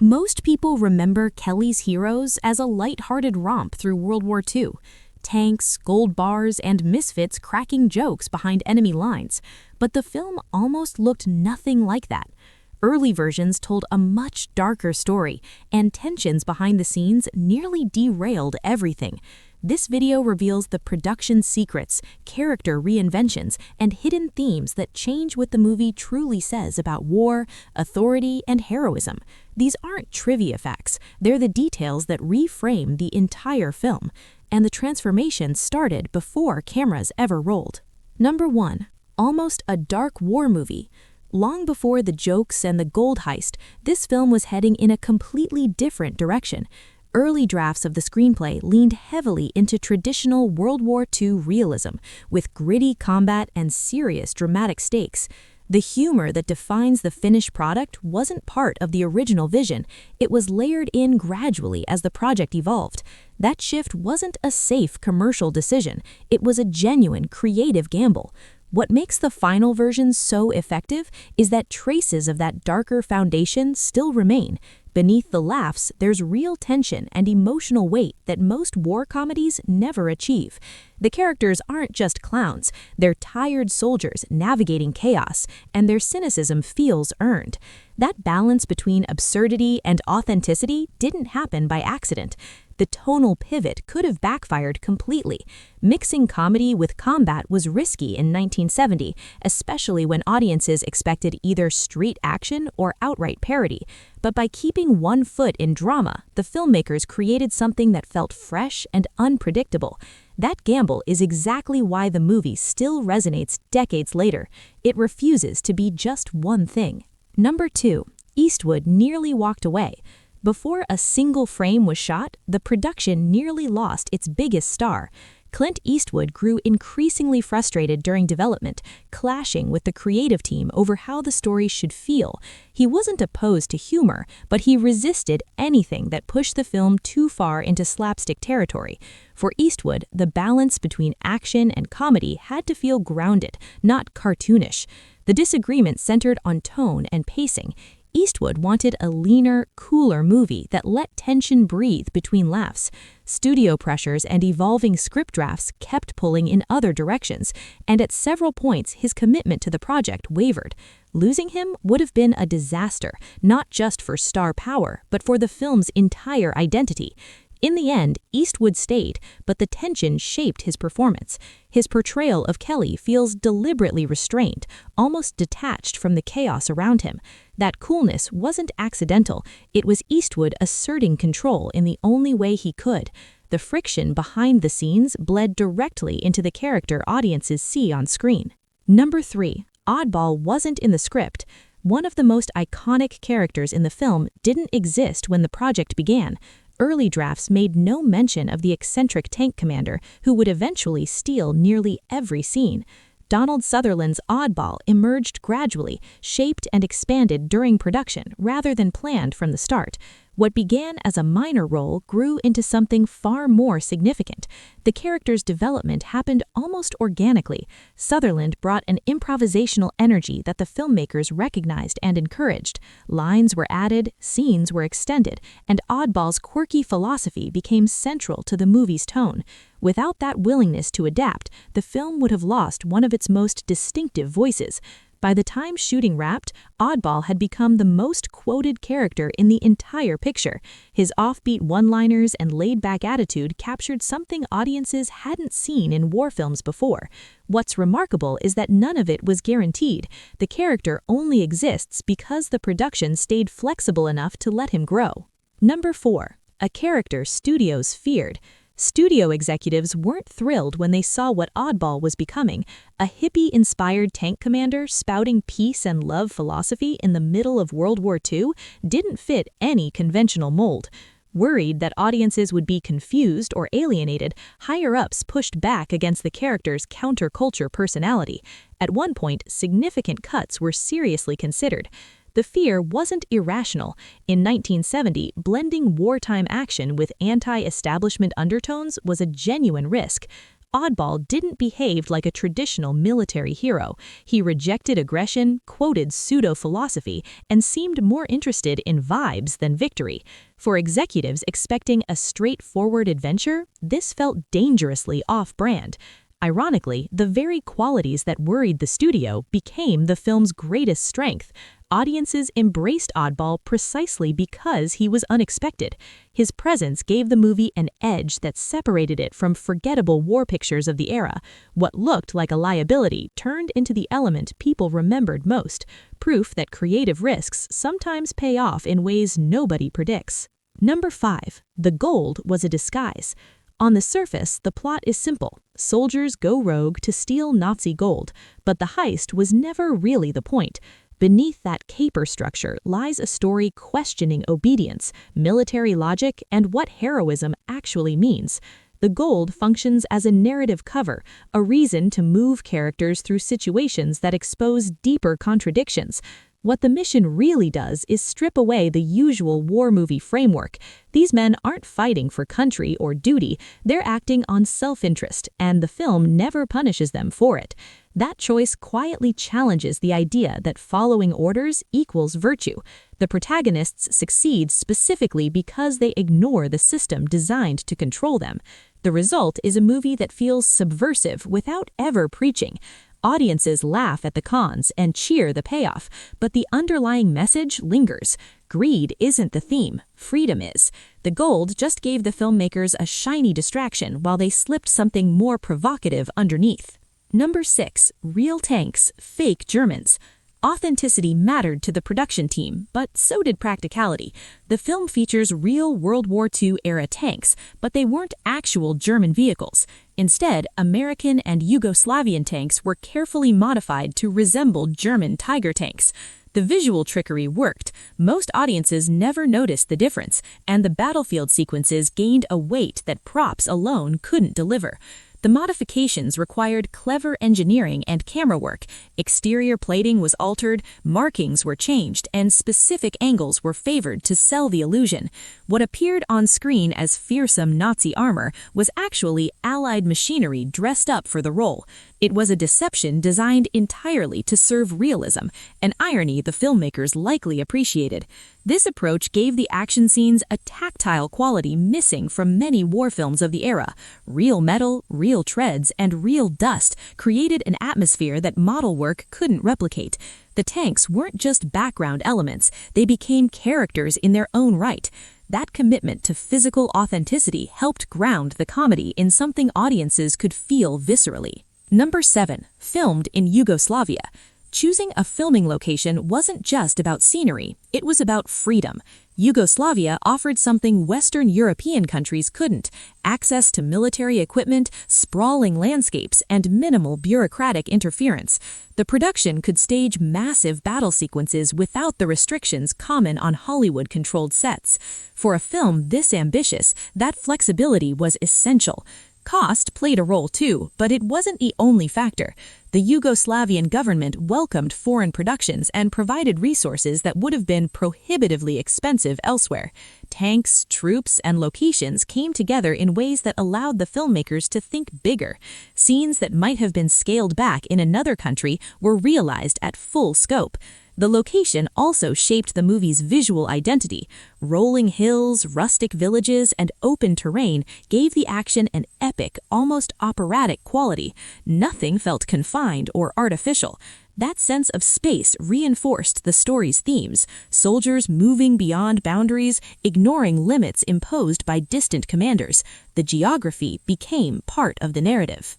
Most people remember Kelly's Heroes as a light-hearted romp through World War II. Tanks, gold bars, and misfits cracking jokes behind enemy lines. But the film almost looked nothing like that. Early versions told a much darker story, and tensions behind the scenes nearly derailed everything. This video reveals the production secrets, character reinventions, and hidden themes that change what the movie truly says about war, authority, and heroism. These aren't trivia facts, they're the details that reframe the entire film, and the transformation started before cameras ever rolled. Number 1. Almost a dark war movie. Long before the jokes and the gold heist, this film was heading in a completely different direction. Early drafts of the screenplay leaned heavily into traditional World War II realism, with gritty combat and serious dramatic stakes. The humor that defines the finished product wasn't part of the original vision. It was layered in gradually as the project evolved. That shift wasn't a safe commercial decision. It was a genuine creative gamble. What makes the final version so effective is that traces of that darker foundation still remain. Beneath the laughs, there's real tension and emotional weight that most war comedies never achieve. The characters aren't just clowns, they're tired soldiers navigating chaos, and their cynicism feels earned. That balance between absurdity and authenticity didn't happen by accident. The tonal pivot could have backfired completely. Mixing comedy with combat was risky in 1970, especially when audiences expected either street action or outright parody. But by keeping one foot in drama, the filmmakers created something that felt fresh and unpredictable. That gamble is exactly why the movie still resonates decades later. It refuses to be just one thing. Number 2. Eastwood nearly walked away. Before a single frame was shot, the production nearly lost its biggest star. Clint Eastwood grew increasingly frustrated during development, clashing with the creative team over how the story should feel. He wasn't opposed to humor, but he resisted anything that pushed the film too far into slapstick territory. For Eastwood, the balance between action and comedy had to feel grounded, not cartoonish. The disagreement centered on tone and pacing. Eastwood wanted a leaner, cooler movie that let tension breathe between laughs. Studio pressures and evolving script drafts kept pulling in other directions, and at several points his commitment to the project wavered. Losing him would have been a disaster, not just for star power, but for the film's entire identity. In the end, Eastwood stayed, but the tension shaped his performance. His portrayal of Kelly feels deliberately restrained, almost detached from the chaos around him. That coolness wasn't accidental. It was Eastwood asserting control in the only way he could. The friction behind the scenes bled directly into the character audiences see on screen. Number 3. Oddball wasn't in the script. One of the most iconic characters in the film didn't exist when the project began. Early drafts made no mention of the eccentric tank commander who would eventually steal nearly every scene. Donald Sutherland's oddball emerged gradually, shaped and expanded during production rather than planned from the start. What began as a minor role grew into something far more significant. The character's development happened almost organically. Sutherland brought an improvisational energy that the filmmakers recognized and encouraged. Lines were added, scenes were extended, and Oddball's quirky philosophy became central to the movie's tone. Without that willingness to adapt, the film would have lost one of its most distinctive voices. By the time shooting wrapped, Oddball had become the most quoted character in the entire picture. His offbeat one-liners and laid-back attitude captured something audiences hadn't seen in war films before. What's remarkable is that none of it was guaranteed. The character only exists because the production stayed flexible enough to let him grow. Number 4. A character studios feared. Studio executives weren't thrilled when they saw what Oddball was becoming. A hippie-inspired tank commander spouting peace and love philosophy in the middle of World War II didn't fit any conventional mold. Worried that audiences would be confused or alienated, higher-ups pushed back against the character's counterculture personality. At one point, significant cuts were seriously considered. The fear wasn't irrational. In 1970, blending wartime action with anti-establishment undertones was a genuine risk. Oddball didn't behave like a traditional military hero. He rejected aggression, quoted pseudo-philosophy, and seemed more interested in vibes than victory. For executives expecting a straightforward adventure, this felt dangerously off-brand. Ironically, the very qualities that worried the studio became the film's greatest strength. Audiences embraced Oddball precisely because he was unexpected. His presence gave the movie an edge that separated it from forgettable war pictures of the era. What looked like a liability turned into the element people remembered most, proof that creative risks sometimes pay off in ways nobody predicts. Number 5. The gold was a disguise. On the surface, the plot is simple. Soldiers go rogue to steal Nazi gold, but the heist was never really the point. Beneath that caper structure lies a story questioning obedience, military logic, and what heroism actually means. The gold functions as a narrative cover, a reason to move characters through situations that expose deeper contradictions. What the mission really does is strip away the usual war movie framework. These men aren't fighting for country or duty, they're acting on self-interest, and the film never punishes them for it. That choice quietly challenges the idea that following orders equals virtue. The protagonists succeed specifically because they ignore the system designed to control them. The result is a movie that feels subversive without ever preaching. Audiences laugh at the cons and cheer the payoff, but the underlying message lingers. Greed isn't the theme, freedom is. The gold just gave the filmmakers a shiny distraction while they slipped something more provocative underneath. Number 6. Real tanks, fake Germans. Authenticity mattered to the production team, but so did practicality. The film features real World War II-era tanks, but they weren't actual German vehicles. Instead, American and Yugoslavian tanks were carefully modified to resemble German Tiger tanks. The visual trickery worked. Most audiences never noticed the difference, and the battlefield sequences gained a weight that props alone couldn't deliver. The modifications required clever engineering and camera work. Exterior plating was altered, markings were changed, and specific angles were favored to sell the illusion. What appeared on screen as fearsome Nazi armor was actually Allied machinery dressed up for the role. It was a deception designed entirely to serve realism, an irony the filmmakers likely appreciated. This approach gave the action scenes a tactile quality missing from many war films of the era. Real metal, real treads, and real dust created an atmosphere that model work couldn't replicate. The tanks weren't just background elements, they became characters in their own right. That commitment to physical authenticity helped ground the comedy in something audiences could feel viscerally. Number 7. Filmed in Yugoslavia. Choosing a filming location wasn't just about scenery, it was about freedom. Yugoslavia offered something Western European countries couldn't: access to military equipment, sprawling landscapes, and minimal bureaucratic interference. The production could stage massive battle sequences without the restrictions common on Hollywood-controlled sets. For a film this ambitious, that flexibility was essential. Cost played a role too, but it wasn't the only factor. The Yugoslavian government welcomed foreign productions and provided resources that would have been prohibitively expensive elsewhere. Tanks, troops, and locations came together in ways that allowed the filmmakers to think bigger. Scenes that might have been scaled back in another country were realized at full scope. The location also shaped the movie's visual identity. Rolling hills, rustic villages, and open terrain gave the action an epic, almost operatic quality. Nothing felt confined or artificial. That sense of space reinforced the story's themes: soldiers moving beyond boundaries, ignoring limits imposed by distant commanders. The geography became part of the narrative.